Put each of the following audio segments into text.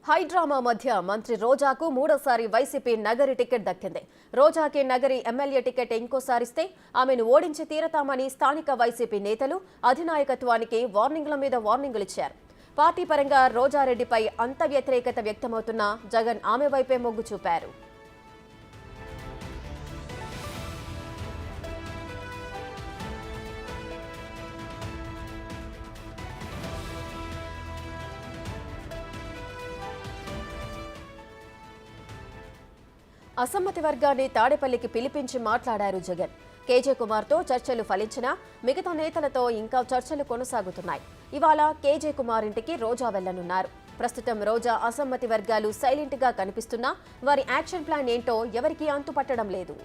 High drama మధ్య మంత్రి రోజాకు మూడోసారి వైసీపీ నగరి టికెట్ దక్కింది. రోజాకి నగరి ఎమ్మెల్యే టికెట్ ఇంకోసారిస్తే ఆమెను ఓడించి తీరతామని స్థానిక వైసీపీ నేతలు అధినాయకత్వానికి వార్నింగ్ల మీద వార్నింగులు ఇచ్చారు. పార్టీ పరంగా రోజారెడ్డిపై అంత వ్యతిరేకత వ్యక్తమవుతున్నా జగన్ ఆమె వైపే మొగ్గు చూపారు. అసమ్మతి వర్గాన్ని తాడేపల్లికి పిలిపించి మాట్లాడారు జగన్. కేజే కుమార్తో చర్చలు ఫలించినా మిగతా నేతలతో ఇంకా చర్చలు కొనసాగుతున్నాయి. ఇవాళ కేజే కుమార్ ఇంటికి రోజా వెళ్లనున్నారు. ప్రస్తుతం రోజా అసమ్మతి వర్గాలు సైలెంట్ గా కనిపిస్తున్నా వారి యాక్షన్ ప్లాన్ ఏంటో ఎవరికీ అంతుపట్టడం లేదు.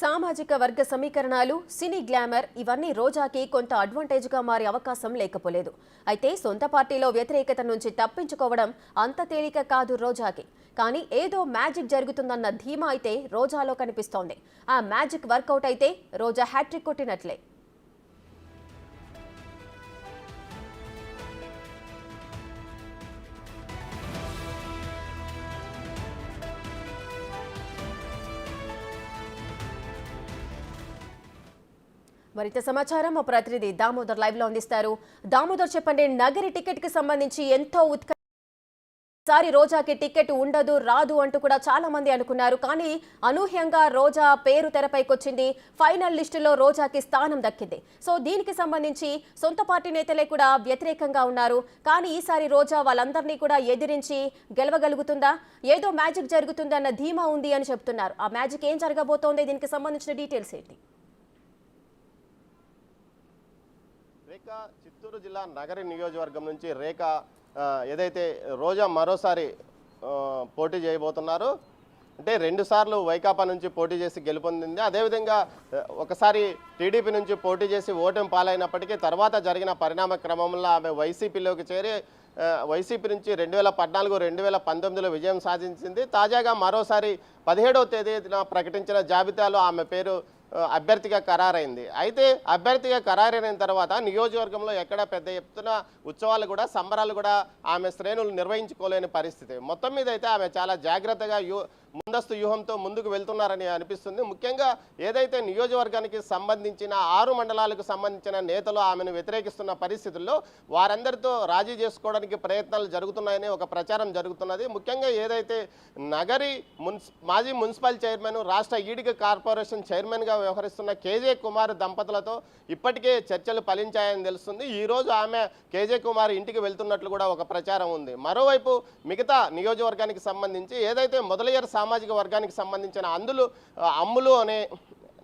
సామాజిక వర్గ సమీకరణాలు, సినీ గ్లామర్ ఇవన్నీ రోజాకి కొంత అడ్వాంటేజ్గా మారే అవకాశం లేకపోలేదు. అయితే సొంత పార్టీలో వ్యతిరేకత నుంచి తప్పించుకోవడం అంత తేలిక కాదు రోజాకి. కానీ ఏదో మ్యాజిక్ జరుగుతుందన్న ధీమా అయితే రోజాలో కనిపిస్తోంది. ఆ మ్యాజిక్ వర్కౌట్ అయితే రోజా హ్యాట్రిక్ కొట్టినట్లే. మరింత సమాచారం మా ప్రతినిధి దామోదర్ లైవ్ లో అందిస్తారు. దామోదర్, చెప్పండి, నగరి టికెట్ కి సంబంధించి ఎంతో సారి రోజాకి టికెట్ ఉండదు రాదు అంటూ కూడా చాలా మంది అనుకున్నారు. కానీ అనూహ్యంగా రోజా పేరు తెరపైకి వచ్చింది. ఫైనల్ లిస్టులో రోజాకి స్థానం దక్కింది. సో దీనికి సంబంధించి సొంత పార్టీ నేతలే కూడా వ్యతిరేకంగా ఉన్నారు. కానీ ఈసారి రోజా వాళ్ళందరినీ కూడా ఎదిరించి గెలవగలుగుతుందా, ఏదో మ్యాజిక్ జరుగుతుంది అన్న ధీమా ఉంది అని చెప్తున్నారు. ఆ మ్యాజిక్ ఏం జరగబోతోంది, దీనికి సంబంధించిన డీటెయిల్స్ ఏంటి? రేఖ చిత్తూరు జిల్లా నగరి నియోజకవర్గం నుంచి రేఖ ఏదైతే రోజా మరోసారి పోటీ చేయబోతున్నారో, అంటే 2 సార్లు వైకాపా నుంచి పోటీ చేసి గెలుపొందింది. అదేవిధంగా ఒకసారి టీడీపీ నుంచి పోటీ చేసి ఓటమి పాలైనప్పటికీ తర్వాత జరిగిన పరిణామ క్రమంలో ఆమె వైసీపీలోకి చేరి వైసీపీ నుంచి 2014, 2019లో విజయం సాధించింది. తాజాగా మరోసారి 17వ తేదీన ప్రకటించిన జాబితాలో ఆమె పేరు అభ్యర్థిగా ఖరారైంది. అయితే అభ్యర్థిగా ఖరారైన తర్వాత నియోజకవర్గంలో ఎక్కడ పెద్ద ఎత్తున ఉత్సవాలు కూడా సంబరాలు కూడా ఆమె శ్రేణులు నిర్వహించుకోలేని పరిస్థితి. మొత్తం మీద అయితే ఆమె చాలా జాగ్రత్తగా ముందస్తు వ్యూహంతో ముందుకు వెళ్తున్నారని అనిపిస్తుంది. ముఖ్యంగా ఏదైతే నియోజకవర్గానికి సంబంధించిన 6 మండలాలకు సంబంధించిన నేతలు ఆమెను వ్యతిరేకిస్తున్న పరిస్థితుల్లో వారందరితో రాజీ చేసుకోవడానికి ప్రయత్నాలు జరుగుతున్నాయని ఒక ప్రచారం జరుగుతున్నది. ముఖ్యంగా ఏదైతే నగరి మాజీ మున్సిపల్ చైర్మన్, రాష్ట్ర ఈడిక కార్పొరేషన్ చైర్మన్గా వ్యవహరిస్తున్న కేజే కుమార్ దంపతులతో ఇప్పటికే చర్చలు ఫలించాయని తెలుస్తుంది. ఈరోజు ఆమె కేజే కుమార్ ఇంటికి వెళ్తున్నట్లు కూడా ఒక ప్రచారం ఉంది. మరోవైపు మిగతా నియోజకవర్గానికి సంబంధించి ఏదైతే మొదలయ్యారు సామాజిక వర్గానికి సంబంధించిన అమ్ములు అనే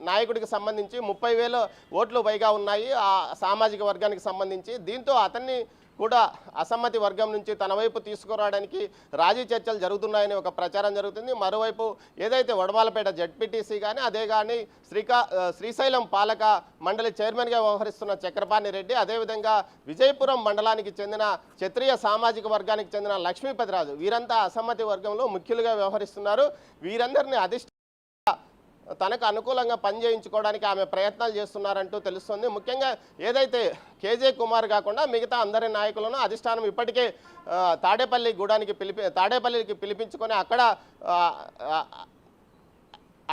నాయకుడికి సంబంధించి 30,000 ఓట్లు పైగా ఉన్నాయి ఆ సామాజిక వర్గానికి సంబంధించి. దీంతో అతన్ని కూడా అసమ్మతి వర్గం నుంచి తన వైపు తీసుకురావడానికి రాజీ చర్చలు జరుగుతున్నాయని ఒక ప్రచారం జరుగుతుంది. మరోవైపు ఏదైతే వడమాలపేట జడ్పీటీసీ కానీ అదే కానీ శ్రీశైలం పాలక మండలి చైర్మన్గా వ్యవహరిస్తున్న చక్రపాణి రెడ్డి, అదేవిధంగా విజయపురం మండలానికి చెందిన క్షత్రియ సామాజిక వర్గానికి చెందిన లక్ష్మీపతిరాజు, వీరంతా అసమ్మతి వర్గంలో ముఖ్యులుగా వ్యవహరిస్తున్నారు. వీరందరినీ తనకు అనుకూలంగా పనిచేయించుకోవడానికి ఆమె ప్రయత్నాలు చేస్తున్నారంటూ తెలుస్తుంది. ముఖ్యంగా ఏదైతే కేజే కుమార్ కాకుండా మిగతా అందరి నాయకులను అధిష్టానం ఇప్పటికే తాడేపల్లికి పిలిపించుకొని అక్కడ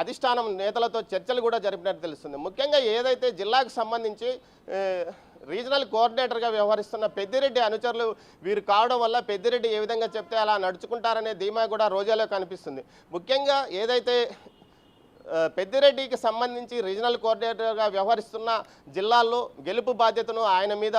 అధిష్టానం నేతలతో చర్చలు కూడా జరిపినట్టు తెలుస్తుంది. ముఖ్యంగా ఏదైతే జిల్లాకు సంబంధించి రీజనల్ కోఆర్డినేటర్గా వ్యవహరిస్తున్న పెద్దిరెడ్డి అనుచరులు వీరు కావడం వల్ల పెద్దిరెడ్డి ఏ విధంగా చెప్తే అలా నడుచుకుంటారనే ధీమా కూడా రోజాలో కనిపిస్తుంది. ముఖ్యంగా ఏదైతే పెద్దిరెడ్డికి సంబంధించి రీజనల్ కోఆర్డినేటర్గా వ్యవహరిస్తున్న జిల్లాల్లో గెలుపు బాధ్యతను ఆయన మీద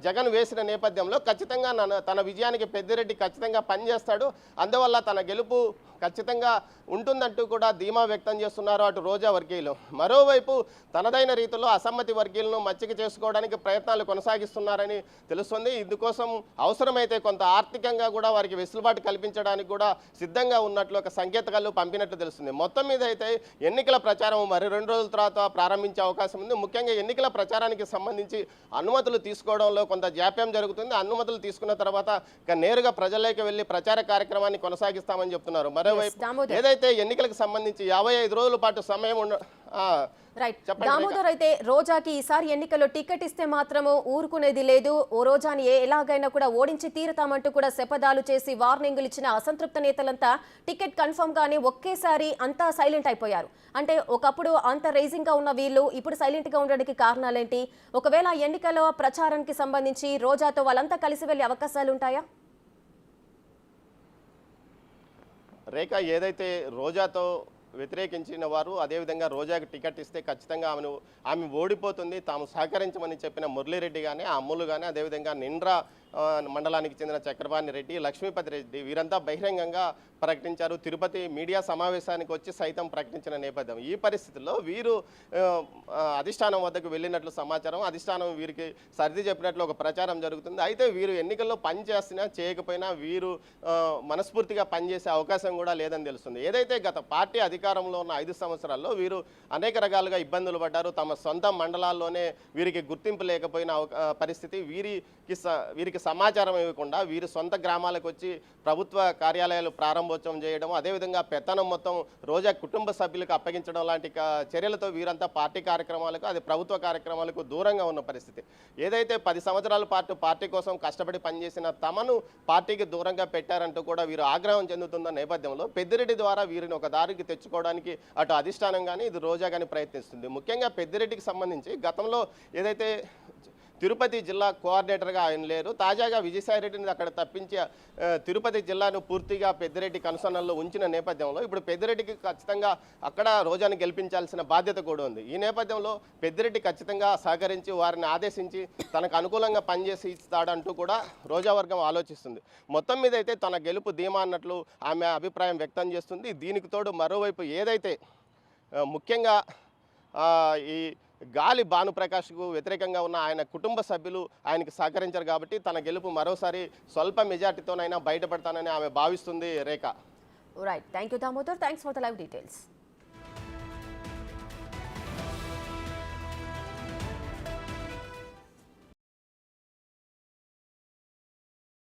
జగన్ వేసిన నేపథ్యంలో ఖచ్చితంగా తన విజయానికి పెద్దిరెడ్డి ఖచ్చితంగా పనిచేస్తాడు, అందువల్ల తన గెలుపు ఖచ్చితంగా ఉంటుందంటూ కూడా ధీమా వ్యక్తం చేస్తున్నారు అటు రోజా వర్గీయులు. మరోవైపు తనదైన రీతిలో అసమ్మతి వర్గీయులను మచ్చిక చేసుకోవడానికి ప్రయత్నాలు కొనసాగిస్తున్నారని తెలుస్తుంది. ఇందుకోసం అవసరమైతే కొంత ఆర్థికంగా కూడా వారికి వెసులుబాటు కల్పించడానికి కూడా సిద్ధంగా ఉన్నట్లు ఒక సంకేతాలు పంపినట్లు తెలుస్తుంది. మొత్తం మీద అయితే ఎన్నికల ప్రచారం మరి 2 రోజుల తర్వాత ప్రారంభించే అవకాశం ఉంది. ముఖ్యంగా ఎన్నికల ప్రచారానికి సంబంధించి అనుమతులు తీసుకోవడంలో కొంత జాప్యం జరుగుతుంది. అనుమతులు తీసుకున్న తర్వాత ఇక నేరుగా ప్రజల్లోకి వెళ్ళి ప్రచార కార్యక్రమాన్ని కొనసాగిస్తామని చెప్తున్నారు. మరోవైపు ఏదైతే ఎన్నికలకు సంబంధించి 55 రోజుల పాటు సమయం రైట్ దామోదర్, అయితే రోజాకి ఈసారి ఎన్నికల్లో టికెట్ ఇస్తే మాత్రము ఊరుకునేది లేదు, ఓ రోజాని ఎలాగైనా కూడా ఓడించి తీరుతామంటూ కూడా శపథాలు చేసి వార్నింగ్లు ఇచ్చిన అసంతృప్త నేతలంతా టికెట్ కన్ఫర్మ్ గానీ ఒకేసారి అంతా సైలెంట్ అయిపోయారు. అంటే ఒకప్పుడు అంత రైజింగ్ గా ఉన్న వీళ్ళు ఇప్పుడు సైలెంట్ గా ఉండడానికి కారణాలేంటి? ఒకవేళ ఎన్నికల ప్రచారానికి సంబంధించి రోజాతో వాళ్ళంతా కలిసి వెళ్ళే అవకాశాలు ఉంటాయా? రేఖ, ఏదైతే రోజాతో వ్యతిరేకించిన వారు అదేవిధంగా రోజాకి టికెట్ ఇస్తే ఖచ్చితంగా ఆమె ఓడిపోతుంది, తాము సహకరించమని చెప్పిన మురళీరెడ్డి కానీ, అమ్ములు కానీ, అదేవిధంగా నిండ్రా మండలానికి చెందిన చక్రపాణి రెడ్డి, లక్ష్మీపతి రెడ్డి వీరంతా బహిరంగంగా ప్రకటించారు. తిరుపతి మీడియా సమావేశానికి వచ్చి సైతం ప్రకటించిన నేపథ్యం. ఈ పరిస్థితుల్లో వీరు అధిష్టానం వద్దకు వెళ్ళినట్లు సమాచారం. అధిష్టానం వీరికి సర్ది చెప్పినట్లు ఒక ప్రచారం జరుగుతుంది. అయితే వీరు ఎన్నికల్లో పని చేసినా చేయకపోయినా వీరు మనస్ఫూర్తిగా పనిచేసే అవకాశం కూడా లేదని తెలుస్తుంది. ఏదైతే గత పార్టీ అధికారంలో ఉన్న 5 సంవత్సరాల్లో వీరు అనేక రకాలుగా ఇబ్బందులు పడ్డారు. తమ సొంత మండలాల్లోనే వీరికి గుర్తింపు లేకపోయిన పరిస్థితి, వీరికి సమాచారం ఇవ్వకుండా వీరి సొంత గ్రామాలకు వచ్చి ప్రభుత్వ కార్యాలయాలు ప్రారంభోత్సవం చేయడం, అదేవిధంగా పెత్తనం మొత్తం రోజా కుటుంబ సభ్యులకు అప్పగించడం లాంటి చర్యలతో వీరంతా పార్టీ కార్యక్రమాలకు, అది ప్రభుత్వ కార్యక్రమాలకు దూరంగా ఉన్న పరిస్థితి. ఏదైతే 10 సంవత్సరాల పాటు పార్టీ కోసం కష్టపడి పనిచేసిన తమను పార్టీకి దూరంగా పెట్టారంటూ కూడా వీరు ఆగ్రహం చెందుతున్న నేపథ్యంలో పెద్దిరెడ్డి ద్వారా వీరిని ఒక దారికి తెచ్చుకోవడానికి అటు అధిష్టానం కానీ ఇటు రోజా కానీ ప్రయత్నిస్తుంది. ముఖ్యంగా పెద్దిరెడ్డికి సంబంధించి గతంలో ఏదైతే తిరుపతి జిల్లా కోఆర్డినేటర్గా ఆయన లేరు, తాజాగా విజయసాయిరెడ్డిని అక్కడ తప్పించి తిరుపతి జిల్లాను పూర్తిగా పెద్దిరెడ్డి కనుసన్నల్లో ఉంచిన నేపథ్యంలో ఇప్పుడు పెద్దిరెడ్డికి ఖచ్చితంగా అక్కడ రోజాను గెలిపించాల్సిన బాధ్యత కూడా ఉంది. ఈ నేపథ్యంలో పెద్దిరెడ్డి ఖచ్చితంగా సహకరించి వారిని ఆదేశించి తనకు అనుకూలంగా పనిచేసి ఇస్తాడంటూ కూడా రోజా వర్గం ఆలోచిస్తుంది. మొత్తం మీద అయితే తన గెలుపు ధీమా అన్నట్లు ఆమె అభిప్రాయం వ్యక్తం చేస్తుంది. దీనికి తోడు మరోవైపు ఏదైతే ముఖ్యంగా ఈ గాలి భానుప్రకాష్కు వ్యతిరేకంగా ఉన్న ఆయన కుటుంబ సభ్యులు ఆయనకు సహకరించారు కాబట్టి తన గెలుపు మరోసారి స్వల్ప మెజార్టీతోనైనా బయటపడతానని ఆమె భావిస్తుంది. Rekha. Right, thank you Damodar, thanks for the live details.